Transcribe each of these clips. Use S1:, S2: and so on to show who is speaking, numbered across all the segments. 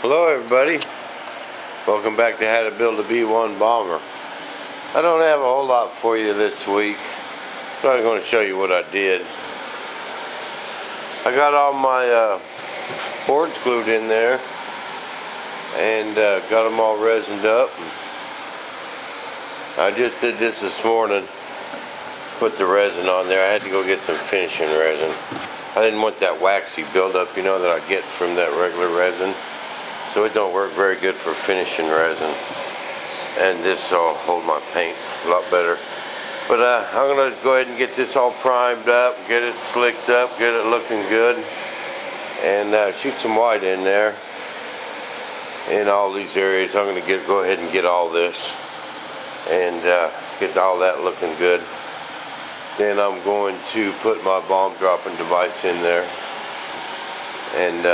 S1: Hello everybody, welcome back to How to Build a B-1 Bomber. I don't have a whole lot for you this week, but I'm going to show you what I did. I got all my boards glued in there and got them all resined up. I just did this morning, put the resin on there. I had to go get some finishing resin. I didn't want that waxy buildup, you know, that I get from that regular resin. So it don't work very good for finishing resin. And this will hold my paint a lot better. But I'm going to go ahead and get this all primed up, get it slicked up, get it looking good. And shoot some white in there. In all these areas, I'm going to go ahead and get all this. And get all that looking good. Then I'm going to put my bomb dropping device in there. And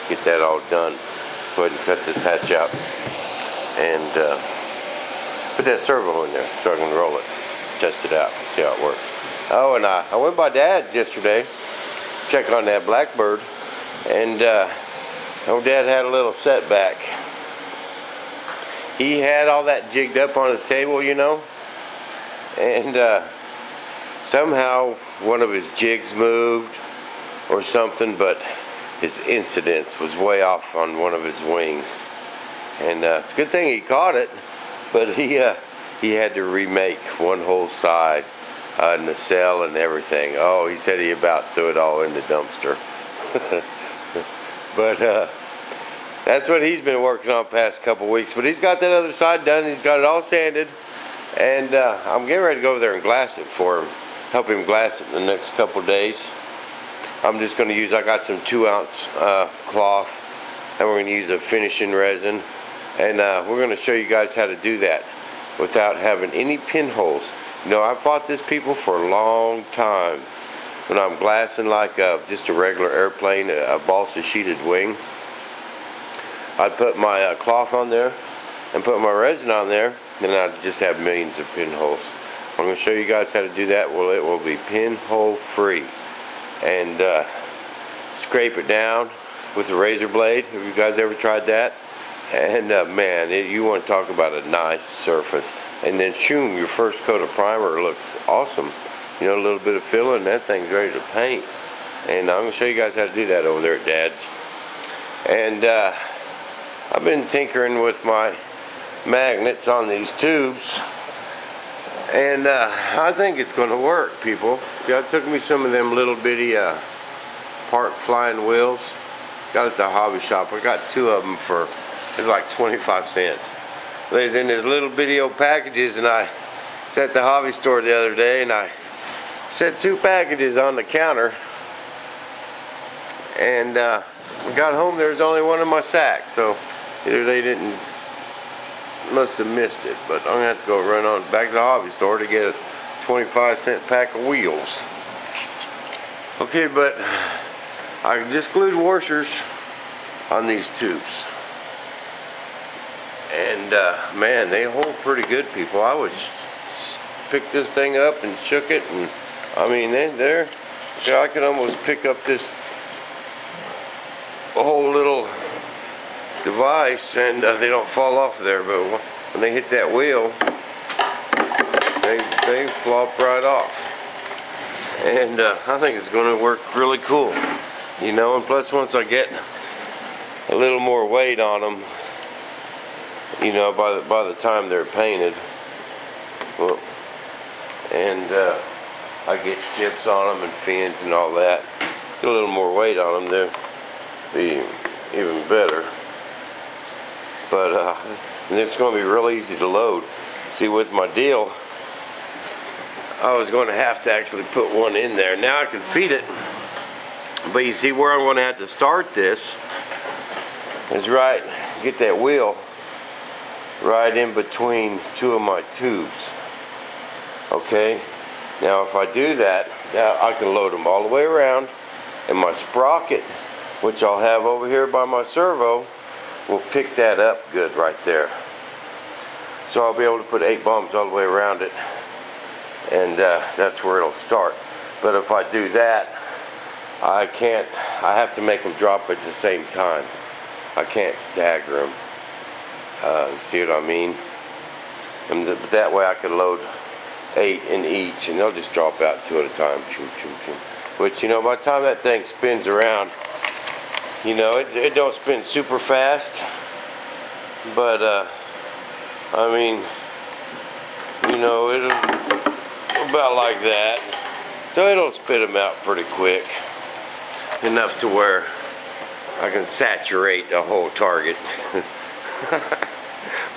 S1: get that all done. Go ahead and cut this hatch out and put that servo in there so I can roll it, test it out, see how it works. Oh, and I went by Dad's yesterday, check on that Blackbird, and old Dad had a little setback. He had all that jigged up on his table, you know, and somehow one of his jigs moved or something, but his incidence was way off on one of his wings, and it's a good thing he caught it, but he had to remake one whole side, nacelle and everything. Oh, he said he about threw it all in the dumpster. But that's what he's been working on past couple weeks. But he's got that other side done. He's got it all sanded, and I'm getting ready to go over there and glass it for him, help him glass it in the next couple days. I'm just going to use, I got some 2-ounce cloth, and we're going to use a finishing resin, and we're going to show you guys how to do that without having any pinholes. You know, I've fought this people for a long time. When I'm glassing like just a regular airplane, a balsa sheeted wing, I'd put my cloth on there and put my resin on there, and I'd just have millions of pinholes. I'm going to show you guys how to do that. Well, it will be pinhole free. And scrape it down with a razor blade. Have you guys ever tried that? And man, you want to talk about a nice surface. And then shoom, your first coat of primer looks awesome. You know, a little bit of filling, that thing's ready to paint. And I'm going to show you guys how to do that over there at Dad's. And I've been tinkering with my magnets on these tubes. And I think it's going to work, people. See, I took me some of them little bitty Park flying wheels. Got at the hobby shop. I got 2 of them for, it's like 25 cents. They was in these little bitty old packages, and I was at the hobby store the other day, and I set 2 packages on the counter. And I got home, there was only one in my sack. So either they must have missed it, but I'm gonna have to go run on back to the hobby store to get a 25-cent pack of wheels. Okay, but I just glued washers on these tubes, and man, they hold pretty good, people. I would pick this thing up and shook it, and I mean, I could almost pick up this whole little device, and they don't fall off of there, but when they hit that wheel, they flop right off. And I think it's going to work really cool, you know. And plus, once I get a little more weight on them, you know, by the time they're painted, well, and I get tips on them and fins and all that, get a little more weight on them, they'll be even better. But it's going to be real easy to load. See, with my deal, I was going to have to actually put one in there. Now I can feed it, but you see where I'm going to have to start this is right, get that wheel right in between 2 of my tubes. Okay, now if I do that, now I can load them all the way around, and my sprocket, which I'll have over here by my servo, will pick that up good right there. So I'll be able to put 8 bombs all the way around it, and that's where it'll start. But if I do that, I have to make them drop at the same time. I can't stagger them. See what I mean? And that way I could load 8 in each, and they'll just drop out 2 at a time. Choo, choo, choo. Which, you know, by the time that thing spins around, you know, it don't spin super fast, but I mean, you know, it'll about like that. So it'll spit them out pretty quick, enough to where I can saturate the whole target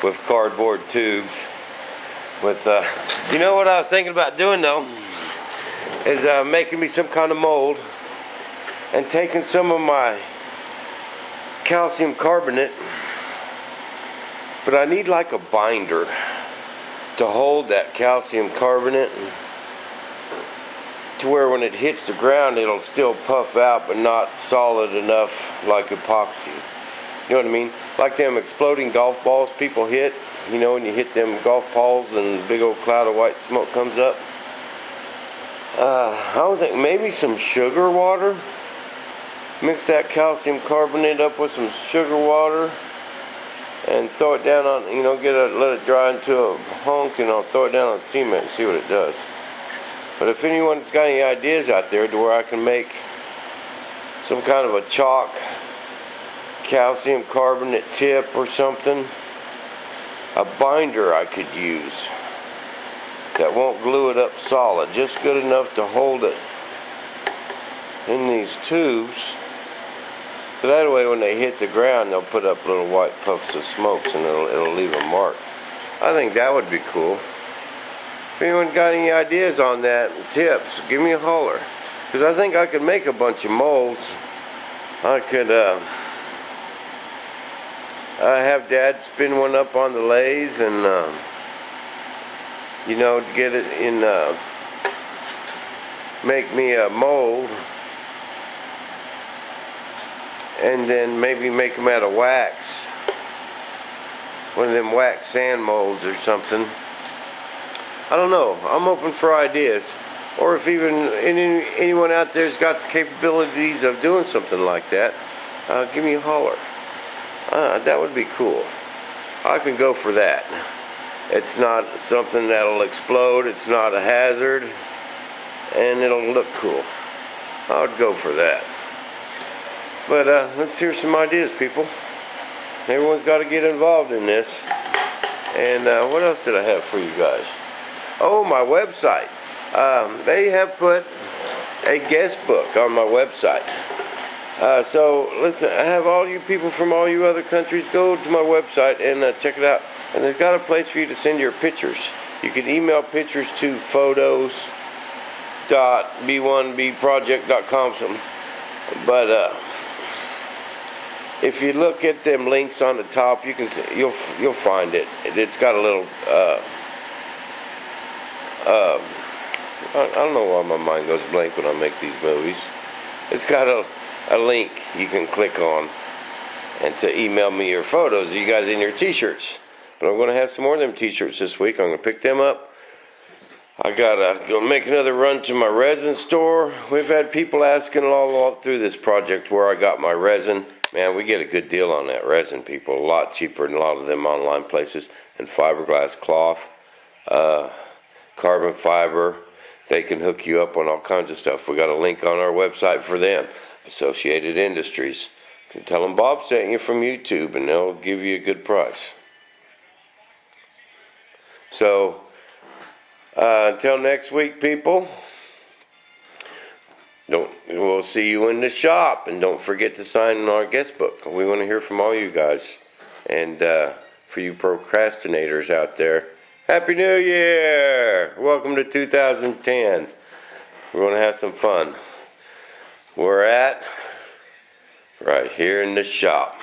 S1: with cardboard tubes. With you know what I was thinking about doing though, is making me some kind of mold and taking some of my calcium carbonate, but I need like a binder to hold that calcium carbonate to where when it hits the ground it'll still puff out but not solid enough like epoxy. You know what I mean? Like them exploding golf balls people hit, you know, when you hit them golf balls and a big old cloud of white smoke comes up. I would think maybe some sugar water. Mix that calcium carbonate up with some sugar water and throw it down on, you know, let it dry into a hunk, and I'll throw it down on cement and see what it does. But if anyone's got any ideas out there to where I can make some kind of a chalk calcium carbonate tip or something, a binder I could use that won't glue it up solid, just good enough to hold it in these tubes, so that way when they hit the ground they'll put up little white puffs of smokes and it'll leave a mark. I think that would be cool. If anyone got any ideas on that, tips, give me a holler, because I think I could make a bunch of molds. I could have Dad spin one up on the lathe and you know, get it in, make me a mold, and then maybe make them out of wax, one of them wax sand molds or something. I don't know. I'm open for ideas. Or if even anyone out there's got the capabilities of doing something like that, give me a holler. That would be cool. I can go for that. It's not something that'll explode, it's not a hazard, and it'll look cool. I would go for that. But let's hear some ideas, people. Everyone's got to get involved in this. And what else did I have for you guys? Oh, my website. They have put a guest book on my website. So let's have all you people from all you other countries go to my website and check it out. And they've got a place for you to send your pictures. You can email pictures to photos.b1bproject.com something. But if you look at them links on the top, you can you'll find it. It's got a little I don't know why my mind goes blank when I make these movies. It's got a link you can click on and to email me your photos of you guys in your t-shirts. But I'm going to have some more of them t-shirts this week. I'm going to pick them up. I got to go make another run to my resin store. We've had people asking all through this project where I got my resin. Man, we get a good deal on that resin, people. A lot cheaper than a lot of them online places. And fiberglass cloth, carbon fiber. They can hook you up on all kinds of stuff. We got a link on our website for them. Associated Industries. You can tell them Bob sent you from YouTube and they'll give you a good price. So, until next week, people, we'll see you in the shop. And don't forget to sign in our guest book. We want to hear from all you guys. And for you procrastinators out there, Happy New Year! Welcome to 2010. We're going to have some fun. We're at right here in the shop.